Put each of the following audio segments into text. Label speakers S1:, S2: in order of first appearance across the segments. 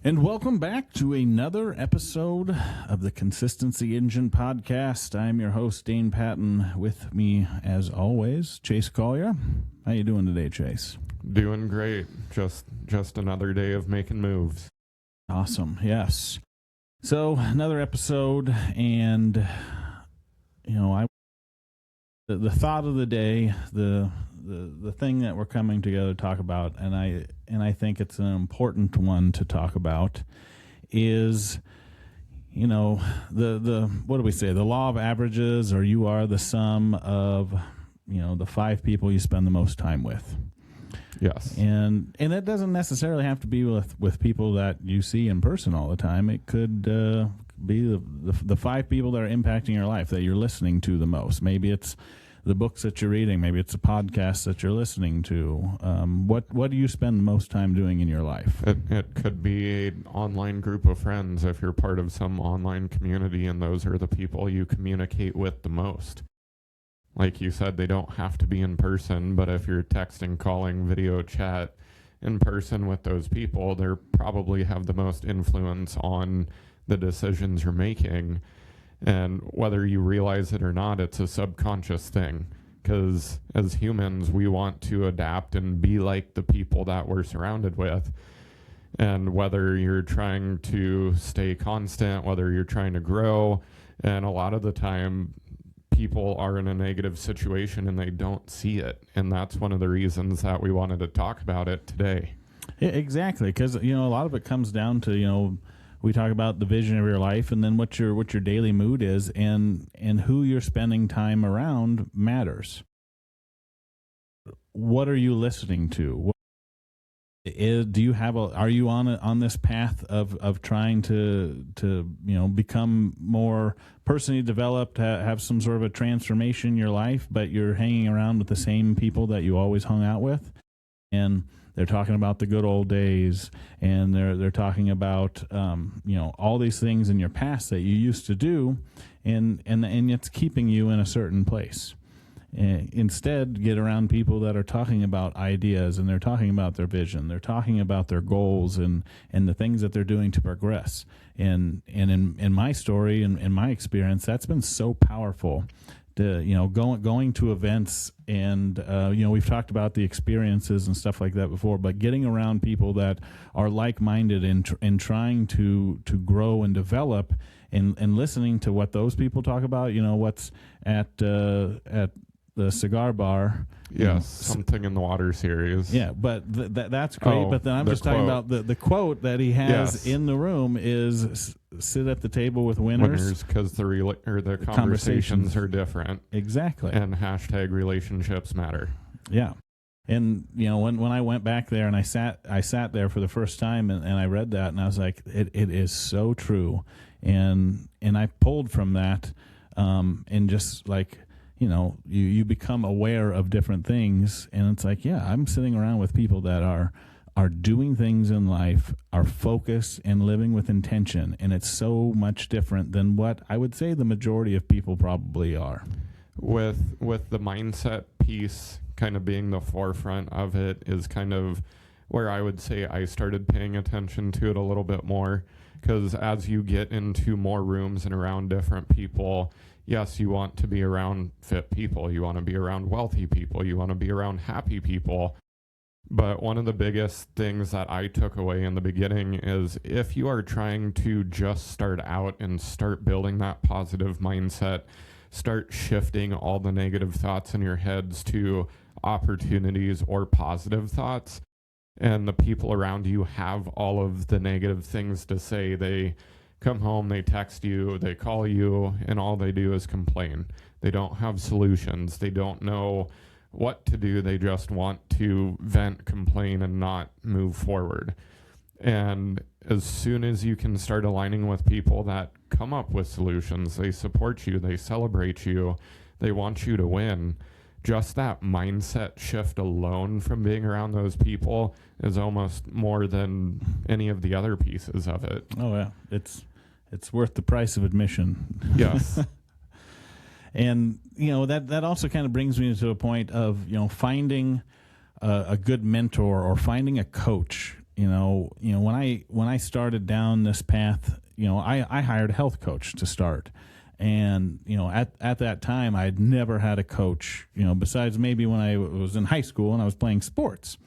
S1: And welcome back to another episode of the Consistency Engine podcast. I'm your host, Dane Patton. With me, as always, Chase Collier. How you doing today, Chase?
S2: Doing great. Just another day of making moves.
S1: Awesome. Yes. So another episode, and the thought of the day, the thing that we're coming together to talk about, and I think it's an important one to talk about, is the what do we say, the law of averages, or you are the sum of the 5 people you spend the most time with.
S2: Yes.
S1: And it doesn't necessarily have to be with people that you see in person all the time. It could be the 5 people that are impacting your life, that you're listening to the most. Maybe it's the books that you're reading. Maybe it's a podcast that you're listening to. What do you spend the most time doing in your life?
S2: It could be an online group of friends if you're part of some online community, and those are the people you communicate with the most. Like you said, they don't have to be in person, but if you're texting, calling, video chat in person with those people, they probably have the most influence on the decisions you're making. And whether you realize it or not, it's a subconscious thing, because as humans, we want to adapt and be like the people that we're surrounded with. And whether you're trying to stay constant, whether you're trying to grow, and a lot of the time, people are in a negative situation and they don't see it. And that's one of the reasons that we wanted to talk about it today.
S1: Yeah, exactly, because a lot of it comes down to we talk about the vision of your life, and then what your daily mood is, and who you're spending time around matters. What are you listening to? Are you on this path of trying to become more personally developed, have some sort of a transformation in your life, but you're hanging around with the same people that you always hung out with, and they're talking about the good old days, and they're talking about all these things in your past that you used to do, and it's keeping you in a certain place. Instead, get around people that are talking about ideas, and they're talking about their vision, they're talking about their goals, and the things that they're doing to progress. And in my story and in my experience, that's been so powerful. Going to events, and we've talked about the experiences and stuff like that before, but getting around people that are like-minded and trying to grow and develop, and listening to what those people talk about. What's at the cigar bar.
S2: Yes, something in the water series.
S1: Yeah, but that's great. But then I'm just talking about the quote that he has in the room is sit at the table with winners.
S2: Because the conversations are different.
S1: Exactly.
S2: And hashtag relationships matter.
S1: Yeah. And when I went back there and I sat there for the first time and I read that, and I was like, it is so true. And I pulled from that, and just like, you become aware of different things, and it's like, yeah, I'm sitting around with people that are doing things in life, are focused and living with intention, and it's so much different than what I would say the majority of people probably are.
S2: With the mindset piece kind of being the forefront of it is kind of where I would say I started paying attention to it a little bit more, because as you get into more rooms and around different people, yes, you want to be around fit people, you want to be around wealthy people, you want to be around happy people. But one of the biggest things that I took away in the beginning is, if you are trying to just start out and start building that positive mindset, start shifting all the negative thoughts in your heads to opportunities or positive thoughts, and the people around you have all of the negative things to say. They come home, they text you, they call you, and all they do is complain. They don't have solutions. They don't know what to do. They just want to vent, complain, and not move forward. And as soon as you can start aligning with people that come up with solutions, they support you, they celebrate you, they want you to win, just that mindset shift alone from being around those people is almost more than any of the other pieces of it.
S1: Oh, yeah. It's worth the price of admission.
S2: Yes.
S1: And, that also kind of brings me to a point of, finding a good mentor or finding a coach when I started down this path, I hired a health coach to start. And, at that time, I had never had a coach, besides maybe when I was in high school and I was playing sports.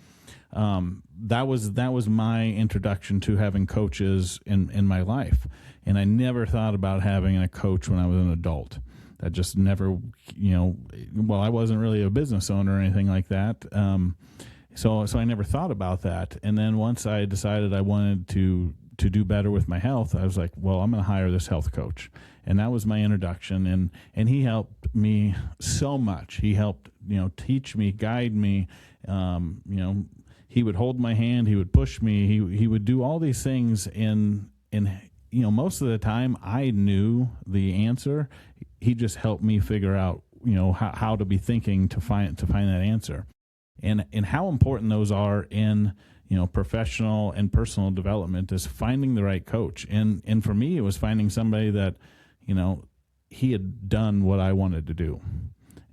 S1: That was my introduction to having coaches in my life. And I never thought about having a coach when I was an adult. That just never, I wasn't really a business owner or anything like that. So I never thought about that. And then once I decided I wanted to do better with my health, I was like, well, I'm going to hire this health coach. And that was my introduction. And he helped me so much. He helped, teach me, guide me. He would hold my hand. He would push me. He would do all these things. And most of the time I knew the answer. He just helped me figure out, how to be thinking to find that answer. And how important those are in professional and personal development is finding the right coach. And for me, it was finding somebody that, he had done what I wanted to do,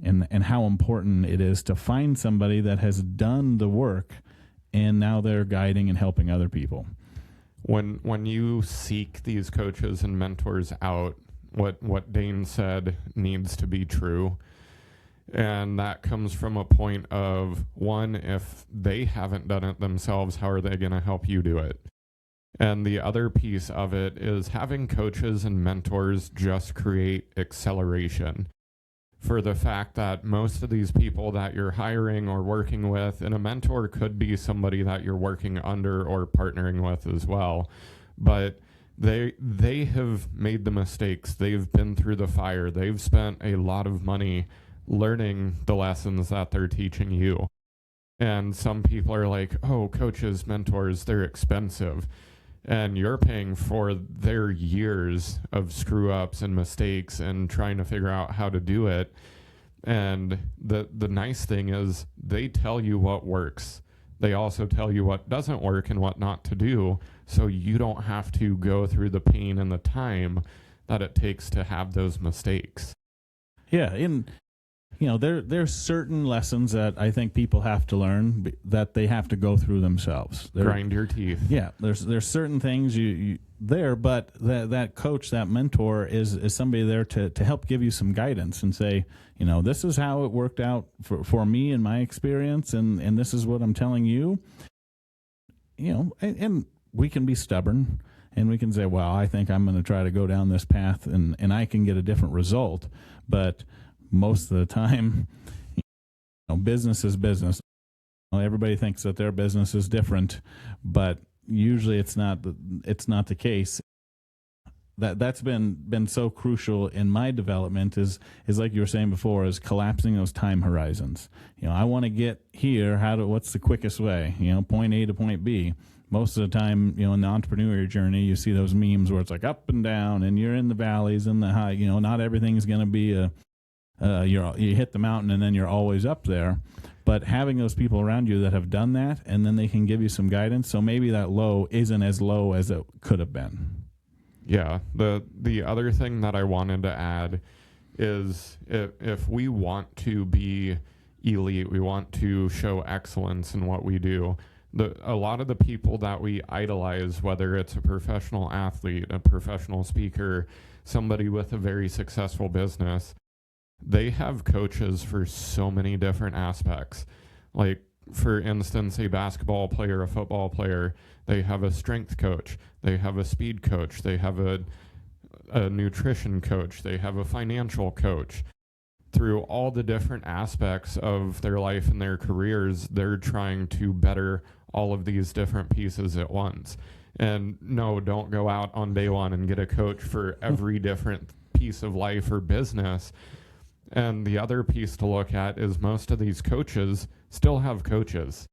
S1: and how important it is to find somebody that has done the work and now they're guiding and helping other people.
S2: When you seek these coaches and mentors out, what Dane said needs to be true. And that comes from a point of, one, if they haven't done it themselves, how are they going to help you do it? And the other piece of it is having coaches and mentors just create acceleration for the fact that most of these people that you're hiring or working with, and a mentor could be somebody that you're working under or partnering with as well, but they have made the mistakes. They've been through the fire. They've spent a lot of money learning the lessons that they're teaching you. And some people are like, oh, coaches, mentors, they're expensive. And you're paying for their years of screw ups and mistakes and trying to figure out how to do it. And the nice thing is they tell you what works. They also tell you what doesn't work and what not to do. So you don't have to go through the pain and the time that it takes to have those mistakes.
S1: Yeah. There's certain lessons that I think people have to learn that they have to go through themselves.
S2: Grind your teeth.
S1: Yeah, there's certain things you there, but that coach, that mentor is somebody there to help give you some guidance and say, this is how it worked out for me in my experience, and this is what I'm telling you. And we can be stubborn, and we can say, well, I think I'm going to try to go down this path, and I can get a different result, but most of the time, business is business. Everybody thinks that their business is different, but usually it's not the case. That's been so crucial in my development is like you were saying before, is collapsing those time horizons. I want to get here. What's the quickest way? Point A to point B. Most of the time, in the entrepreneurial journey, you see those memes where it's like up and down, and you're in the valleys and the high. Not everything's going to be you hit the mountain and then you're always up there. But having those people around you that have done that, and then they can give you some guidance, so maybe that low isn't as low as it could have been.
S2: Yeah. The other thing that I wanted to add is if we want to be elite, we want to show excellence in what we do, a lot of the people that we idolize, whether it's a professional athlete, a professional speaker, somebody with a very successful business, they have coaches for so many different aspects. Like, for instance, a basketball player, a football player, they have a strength coach, they have a speed coach, they have a nutrition coach, they have a financial coach. Through all the different aspects of their life and their careers, they're trying to better all of these different pieces at once. And no, don't go out on day one and get a coach for every different piece of life or business. And the other piece to look at is most of these coaches still have coaches.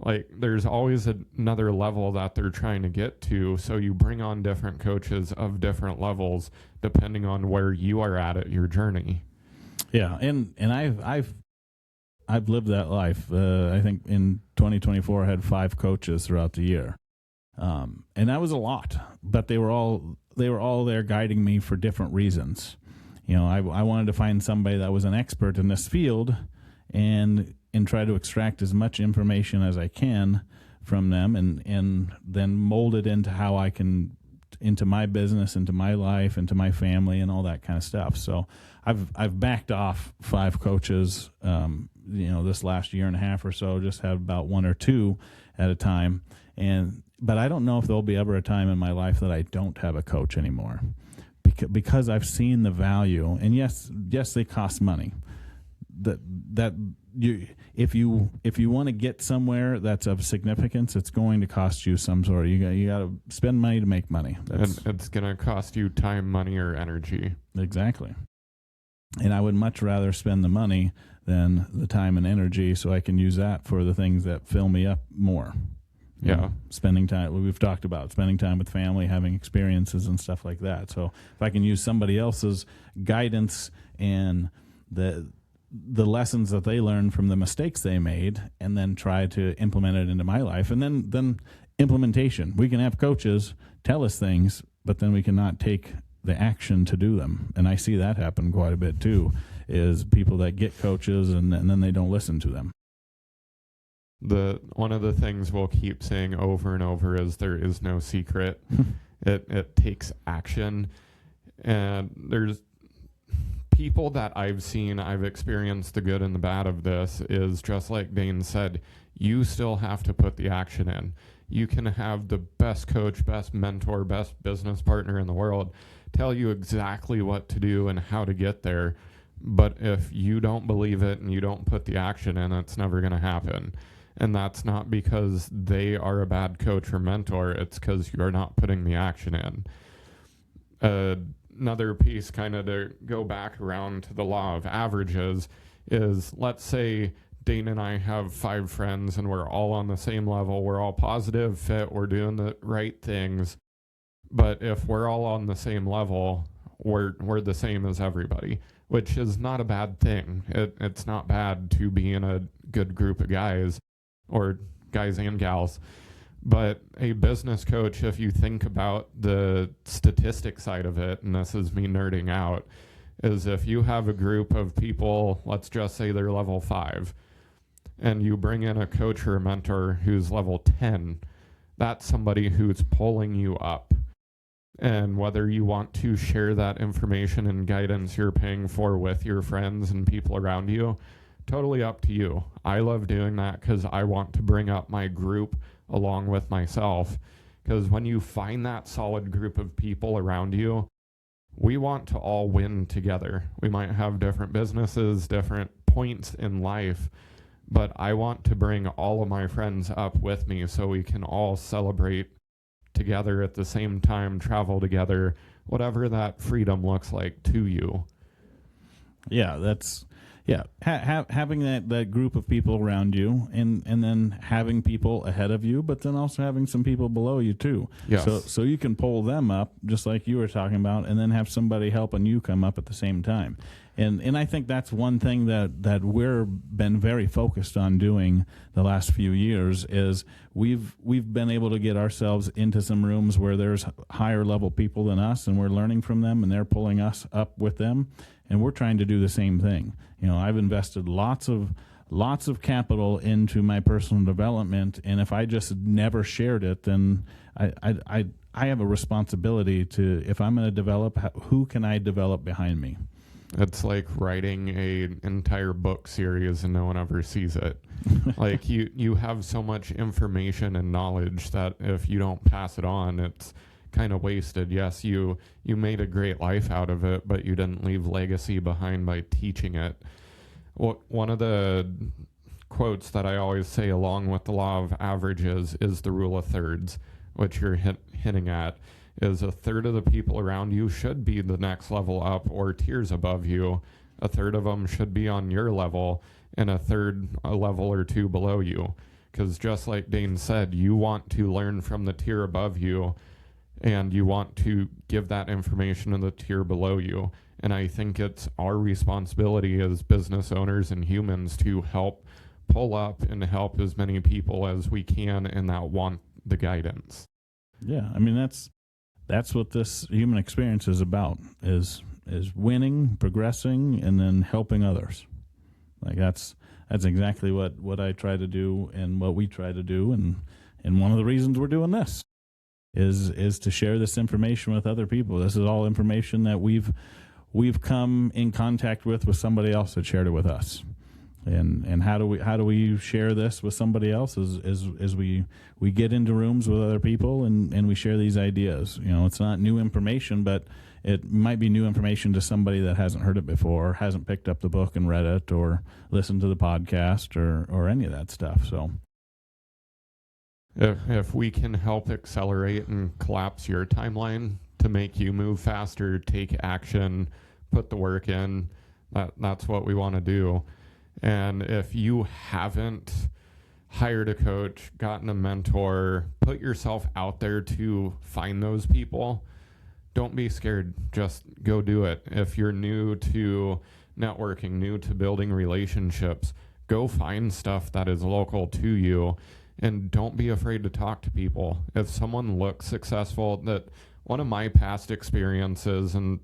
S2: Like, there's always another level that they're trying to get to. So you bring on different coaches of different levels depending on where you are at your journey.
S1: Yeah, and I've lived that life. I think in 2024 I had 5 coaches throughout the year, and that was a lot. But they were all there guiding me for different reasons. I wanted to find somebody that was an expert in this field and try to extract as much information as I can from them, and then mold it into how I can, into my business, into my life, into my family, and all that kind of stuff. So I've backed off 5 coaches, this last year and a half or so. Just have about 1 or 2 at a time, but I don't know if there'll be ever a time in my life that I don't have a coach anymore, because I've seen the value. And yes, they cost money. If you want to get somewhere that's of significance, it's going to cost you some sort. You got to spend money to make money.
S2: And it's going to cost you time, money, or energy.
S1: Exactly. And I would much rather spend the money than the time and energy, so I can use that for the things that fill me up more.
S2: Yeah.
S1: Spending time, we've talked about spending time with family, having experiences and stuff like that. So if I can use somebody else's guidance and the lessons that they learned from the mistakes they made, and then try to implement it into my life, and then implementation. We can have coaches tell us things, but then we cannot take the action to do them. And I see that happen quite a bit too, is people that get coaches and then they don't listen to them.
S2: One of the things we'll keep saying over and over is there is no secret. It takes action. And there's people that I've experienced the good and the bad of this, is just like Dane said, you still have to put the action in. You can have the best coach, best mentor, best business partner in the world tell you exactly what to do and how to get there. But if you don't believe it and you don't put the action in, it's never going to happen. And that's not because they are a bad coach or mentor. It's because you're not putting the action in. Another piece, kind of to go back around to the law of averages, is let's say Dane and I have 5 friends and we're all on the same level. We're all positive, fit, we're doing the right things. But if we're all on the same level, we're the same as everybody, which is not a bad thing. It's not bad to be in a good group of guys, or guys and gals. But a business coach, if you think about the statistic side of it, and this is me nerding out, is if you have a group of people, let's just say they're level 5, and you bring in a coach or a mentor who's level 10, that's somebody who's pulling you up. And whether you want to share that information and guidance you're paying for with your friends and people around you, totally up to you. I love doing that because I want to bring up my group along with myself. Because when you find that solid group of people around you, we want to all win together. We might have different businesses, different points in life, but I want to bring all of my friends up with me so we can all celebrate together at the same time, travel together, whatever that freedom looks like to you.
S1: Yeah, having that group of people around you, and then having people ahead of you, but then also having some people below you too.
S2: Yes.
S1: So you can pull them up, just like you were talking about, and then have somebody helping you come up at the same time. And I think that's one thing that we're been very focused on doing the last few years, is we've been able to get ourselves into some rooms where there's higher level people than us, and we're learning from them, and they're pulling us up with them, and we're trying to do the same thing. I've invested lots of capital into my personal development, and if I just never shared it, then I have a responsibility to, if I'm going to develop, who can I develop behind me?
S2: It's like writing an entire book series and no one ever sees it. Like you have so much information and knowledge that if you don't pass it on, it's kind of wasted. Yes, you made a great life out of it, but you didn't leave legacy behind by teaching it. One of the quotes that I always say along with the law of averages is the rule of thirds, which you're hinting at, is a third of the people around you should be the next level up or tiers above you. A third of them should be on your level, and a third a level or 2 below you. Because just like Dane said, you want to learn from the tier above you, and you want to give that information to the tier below you. And I think it's our responsibility as business owners and humans to help pull up and help as many people as we can and that want the guidance.
S1: Yeah, I mean, that's what this human experience is about, is winning, progressing, and then helping others. Like that's exactly what I try to do and what we try to do, And one of the reasons we're doing this is to share this information with other people. This is all information that we've come in contact with somebody else that shared it with us. And how do we share this with somebody else is we get into rooms with other people and we share these ideas. It's not new information, but it might be new information to somebody that hasn't heard it before, hasn't picked up the book and read it, or listened to the podcast, or any of that stuff. So
S2: if we can help accelerate and collapse your timeline to make you move faster, take action, put the work in, that's what we want to do. And if you haven't hired a coach, gotten a mentor, put yourself out there to find those people, don't be scared. Just go do it. If you're new to networking, new to building relationships, go find stuff that is local to you, and don't be afraid to talk to people. If someone looks successful, that one of my past experiences and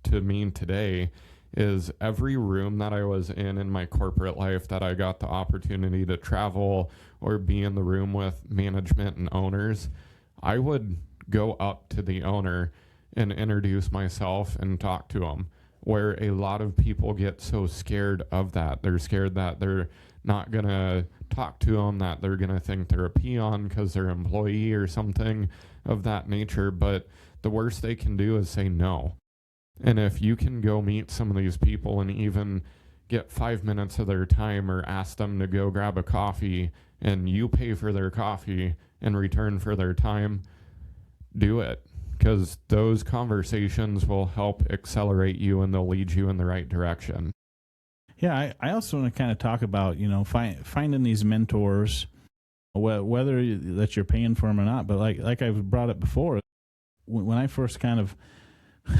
S2: to me today is every room that I was in my corporate life that I got the opportunity to travel or be in the room with management and owners, I would go up to the owner and introduce myself and talk to them, where a lot of people get so scared of that. They're scared that they're not going to talk to them, that they're going to think they're a peon because they're an employee or something of that nature. But the worst they can do is say no. And if you can go meet some of these people and even get 5 minutes of their time, or ask them to go grab a coffee and you pay for their coffee in return for their time, do it. Because those conversations will help accelerate you and they'll lead you in the right direction.
S1: Yeah, I also want to kind of talk about, finding these mentors, whether that you're paying for them or not. But like I've brought up before, when I first kind of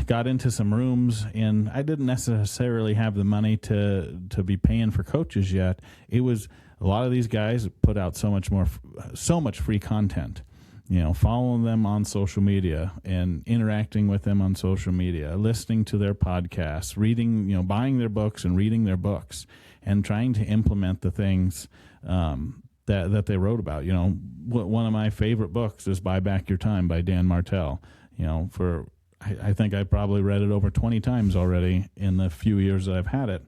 S1: got into some rooms, and I didn't necessarily have the money to be paying for coaches yet. It was a lot of these guys put out so much free content. Following them on social media and interacting with them on social media, listening to their podcasts, reading, buying their books and reading their books, and trying to implement the things that they wrote about. One of my favorite books is Buy Back Your Time by Dan Martell. I think I probably read it over 20 times already in the few years that I've had it.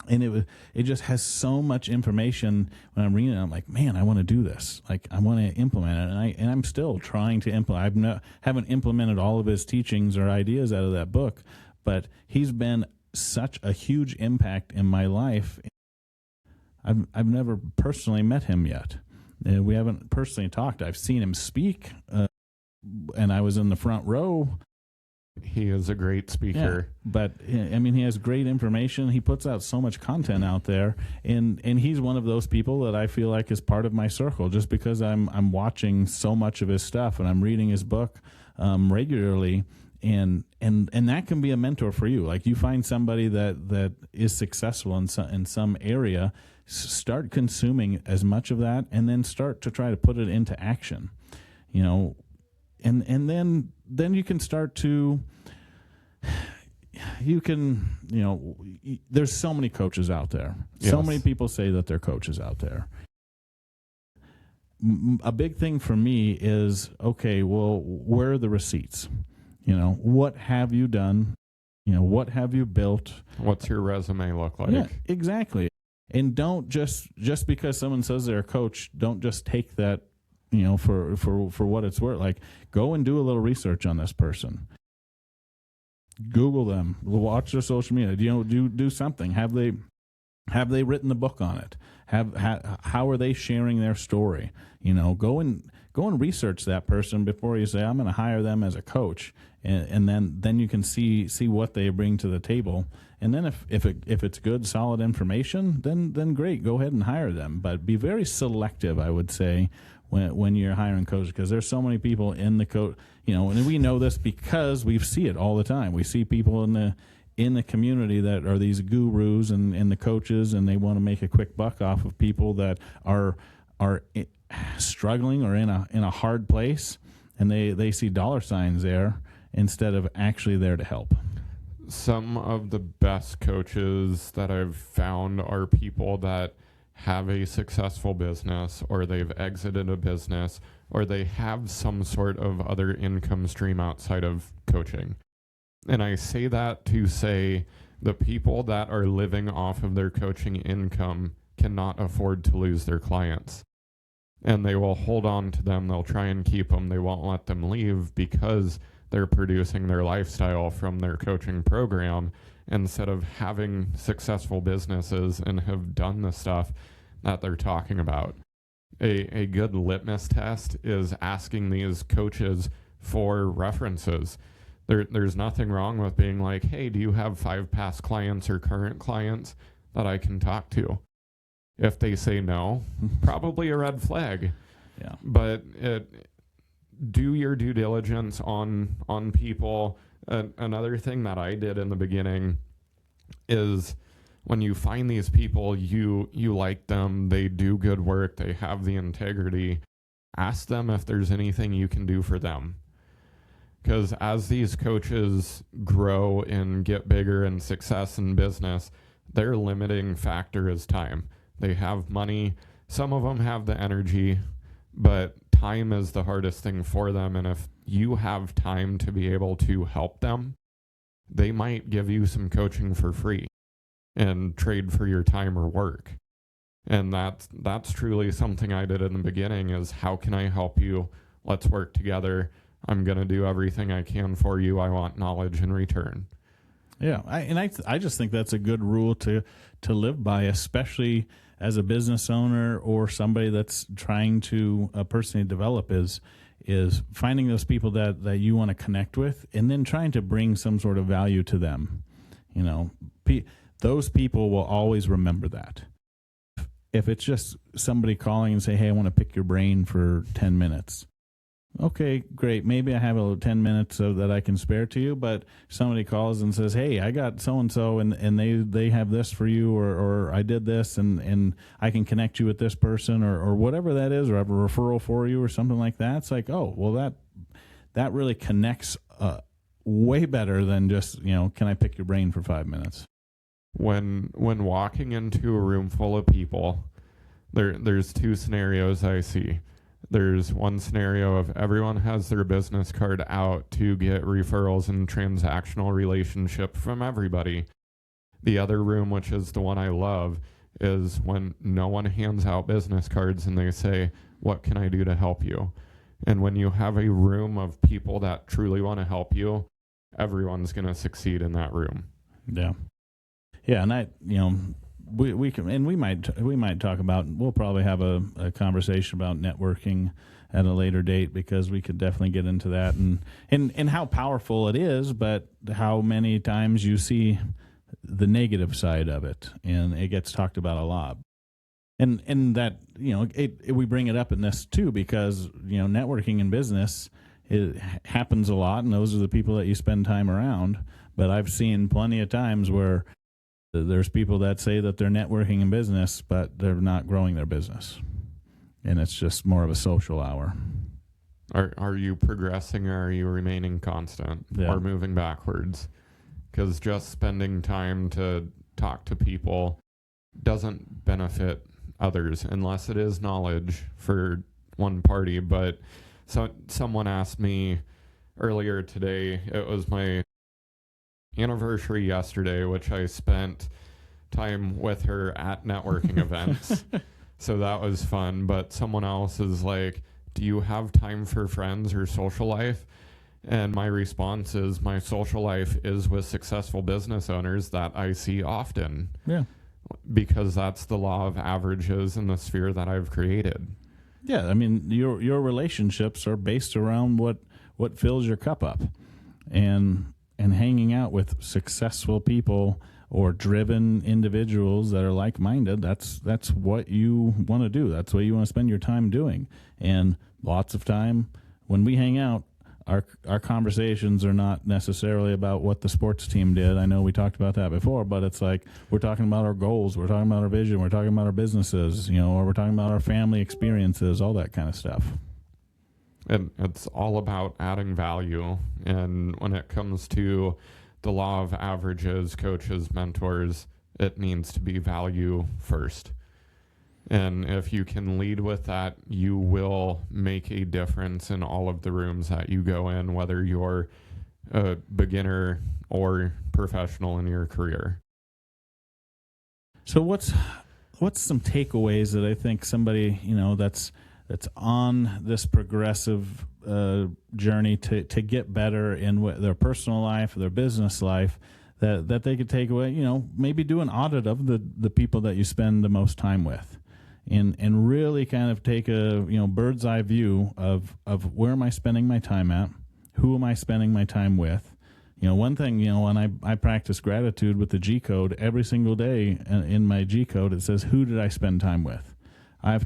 S1: And it just has so much information. When I'm reading it, I'm like, man, I want to do this. Like, I want to implement it. And I'm still trying to implement. I haven't implemented all of his teachings or ideas out of that book, but he's been such a huge impact in my life. I've never personally met him yet. We haven't personally talked. I've seen him speak, and I was in the front row.
S2: He is a great speaker.
S1: Yeah, but he has great information. He puts out so much content out there, and he's one of those people that I feel like is part of my circle, just because I'm watching so much of his stuff and I'm reading his book regularly, and that can be a mentor for you. Like, you find somebody that is successful in some area, start consuming as much of that, and then start to try to put it into action. And then you can start to, there's so many coaches out there. Yes. So many people say that they're coaches out there. A big thing for me is, okay, well, where are the receipts? What have you done? What have you built?
S2: What's your resume look like?
S1: Yeah, exactly. And don't just because someone says they're a coach, don't just take that for what it's worth. Like, go and do a little research on this person. Google them. Watch their social media. Do something. Have they written the book on it? How are they sharing their story? Go and research that person before you say, I'm going to hire them as a coach, and then you can see what they bring to the table. And then if it's good, solid information, then great, go ahead and hire them. But be very selective, I would say, when you're hiring coaches, because there's so many people in the coach, and we know this because we see it all the time. We see people in the community that are these gurus and the coaches, and they want to make a quick buck off of people that are struggling or in a hard place, and they see dollar signs there instead of actually there to help.
S2: Some of the best coaches that I've found are people that have a successful business, or they've exited a business, or they have some sort of other income stream outside of coaching. And I say that to say the people that are living off of their coaching income cannot afford to lose their clients. And they will hold on to them. They'll try and keep them. They won't let them leave because they're producing their lifestyle from their coaching program instead of having successful businesses and have done the stuff that they're talking about. A good litmus test is asking these coaches for references. There's nothing wrong with being like, hey, do you have 5 past clients or current clients that I can talk to? If they say no, probably a red flag.
S1: Yeah.
S2: But do your due diligence on people. Another thing that I did in the beginning is when you find these people, you like them, they do good work, they have the integrity, ask them if there's anything you can do for them. Because as these coaches grow and get bigger in success in business, their limiting factor is time. They have money. Some of them have the energy, but time is the hardest thing for them. And if you have time to be able to help them, they might give you some coaching for free and trade for your time or work. And that's truly something I did in the beginning is, how can I help you? Let's work together. I'm going to do everything I can for you. I want knowledge in return.
S1: Yeah, I just think that's a good rule to live by, especially as a business owner or somebody that's trying to personally develop, is finding those people that you want to connect with and then trying to bring some sort of value to them. You know, those people will always remember that. If it's just somebody calling and say, hey, I want to pick your brain for 10 minutes. Okay, great. Maybe I have 10 minutes that I can spare to you, but somebody calls and says, hey, I got so-and-so and they have this for you, or I did this and I can connect you with this person or whatever that is, or I have a referral for you or something like that. It's like, oh, well, that really connects way better than just, can I pick your brain for 5 minutes?
S2: When walking into a room full of people, there's 2 scenarios I see. There's one scenario of everyone has their business card out to get referrals and transactional relationship from everybody. The other room, which is the one I love, is when no one hands out business cards and they say, what can I do to help you? And when you have a room of people that truly want to help you, everyone's going to succeed in that room.
S1: Yeah. Yeah, and we can, and we might talk about, we'll probably have a conversation about networking at a later date, because we could definitely get into that and how powerful it is, but how many times you see the negative side of it, and it gets talked about a lot. And that, we bring it up in this too, because, networking in business, it happens a lot, and those are the people that you spend time around. But I've seen plenty of times where there's people that say that they're networking in business, but they're not growing their business. And it's just more of a social hour.
S2: Are you progressing, or are you remaining constant, or moving backwards? Because just spending time to talk to people doesn't benefit others unless it is knowledge for one party. But someone asked me earlier today, it was my anniversary yesterday, which I spent time with her at networking events. So that was fun. But someone else is like, do you have time for friends or social life? And my response is, my social life is with successful business owners that I see often.
S1: Yeah.
S2: Because that's the law of averages in the sphere that I've created.
S1: Yeah, I mean, your relationships are based around what fills your cup up. And hanging out with successful people or driven individuals that are like-minded, that's what you want to do. That's what you want to spend your time doing. And lots of time when we hang out, our conversations are not necessarily about what the sports team did. I know we talked about that before, but it's like we're talking about our goals, we're talking about our vision, we're talking about our businesses, or we're talking about our family experiences, all that kind of stuff.
S2: And it's all about adding value. And when it comes to the law of averages, coaches, mentors, it needs to be value first. And if you can lead with that, you will make a difference in all of the rooms that you go in, whether you're a beginner or professional in your career.
S1: So what's some takeaways that I think somebody, that's on this progressive journey to get better in their personal life, their business life, that they could take away, maybe do an audit of the people that you spend the most time with, and really kind of take a bird's eye view of where am I spending my time at, who am I spending my time with. One thing, when I practice gratitude with the G code every single day in my G code, it says, who did I spend time with? I've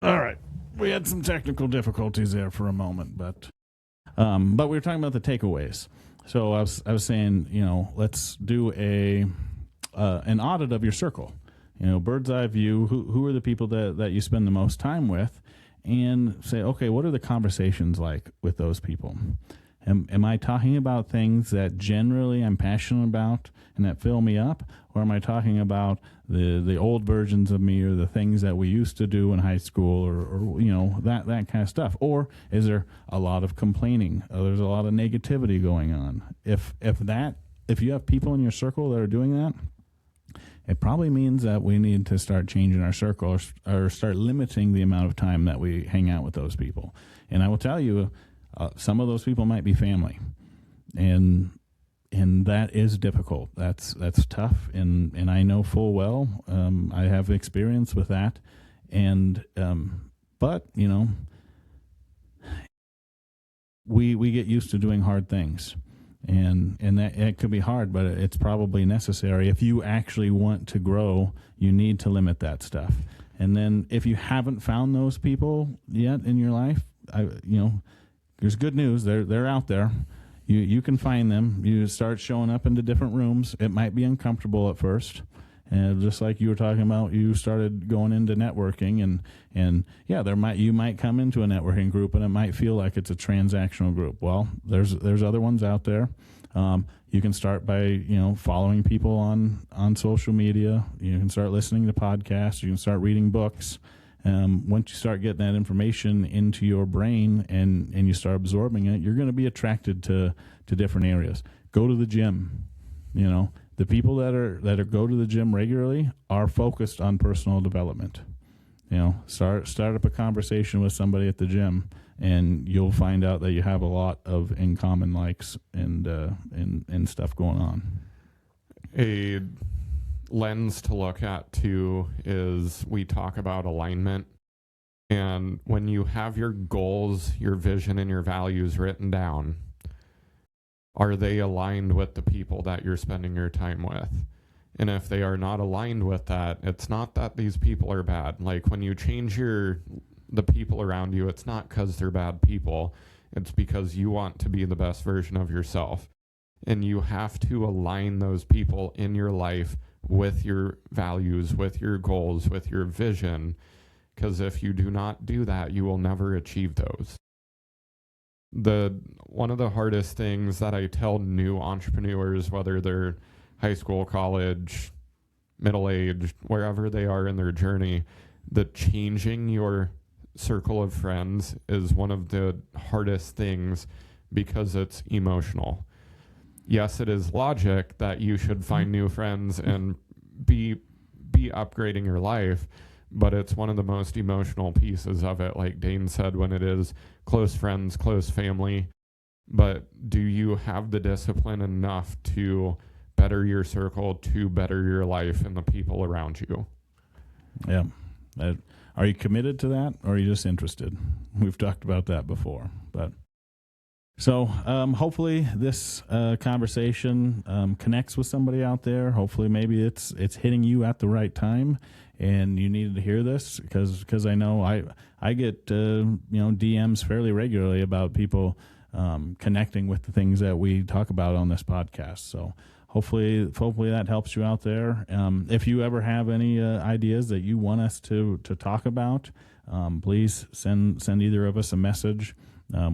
S1: All right. We had some technical difficulties there for a moment, but we were talking about the takeaways. So I was saying, let's do an audit of your circle. Bird's eye view. Who are the people that you spend the most time with, and say, okay, what are the conversations like with those people? Am I talking about things that generally I'm passionate about and that fill me up, or am I talking about the old versions of me, or the things that we used to do in high school, or that kind of stuff? Or is there a lot of complaining? There's a lot of negativity going on. If you have people in your circle that are doing that, it probably means that we need to start changing our circle, or start limiting the amount of time that we hang out with those people. And I will tell you, some of those people might be family, and that is difficult. That's tough, and I know full well. I have experience with that, and but we get used to doing hard things, and that it could be hard, but it's probably necessary. If you actually want to grow, you need to limit that stuff. And then if you haven't found those people yet in your life, there's good news. They're out there. You can find them. You start showing up into different rooms. It might be uncomfortable at first, and just like you were talking about, you started going into networking, and yeah, you might come into a networking group and it might feel like it's a transactional group. Well, there's other ones out there. You can start by following people on social media. You can start listening to podcasts. You can start reading books. Once you start getting that information into your brain and you start absorbing it, you're going to be attracted to different areas. Go to the gym. The people that go to the gym regularly are focused on personal development. Start up a conversation with somebody at the gym, and you'll find out that you have a lot of in common likes and stuff going on.
S2: A lens to look at too is, we talk about alignment, and when you have your goals, your vision, and your values written down, are they aligned with the people that you're spending your time with? And if they are not aligned with that, it's not that these people are bad. Like, when you change the people around you, it's not because they're bad people. It's because you want to be the best version of yourself. And you have to align those people in your life with your values, with your goals, with your vision. Because if you do not do that, you will never achieve those. One of the hardest things that I tell new entrepreneurs, whether they're high school, college, middle-aged, wherever they are in their journey, that changing your circle of friends is one of the hardest things, because it's emotional. Yes, it is logic that you should find new friends and be upgrading your life, but it's one of the most emotional pieces of it. Like Dane said, when it is close friends, close family. But do you have the discipline enough to better your circle, to better your life and the people around you?
S1: Yeah. Are you committed to that, or are you just interested? We've talked about that before, but So hopefully this conversation connects with somebody out there. Hopefully maybe it's hitting you at the right time, and you needed to hear this because I know I get DMs fairly regularly about people connecting with the things that we talk about on this podcast. So hopefully that helps you out there. If you ever have any ideas that you want us to talk about, please send either of us a message.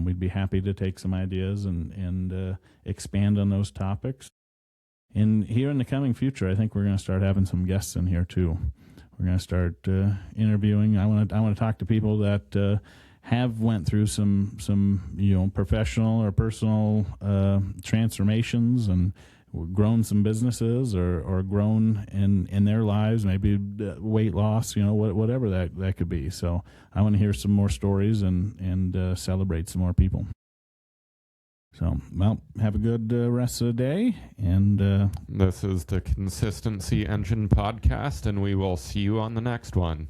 S1: We'd be happy to take some ideas and expand on those topics. And here in the coming future, I think we're going to start having some guests in here too. We're going to start interviewing. I want to talk to people that have went through some professional or personal transformations and grown some businesses or grown in their lives, maybe weight loss, whatever that could be. So I want to hear some more stories and celebrate some more people. So, well, have a good rest of the day. And
S2: this is the Consistency Engine podcast, and we will see you on the next one.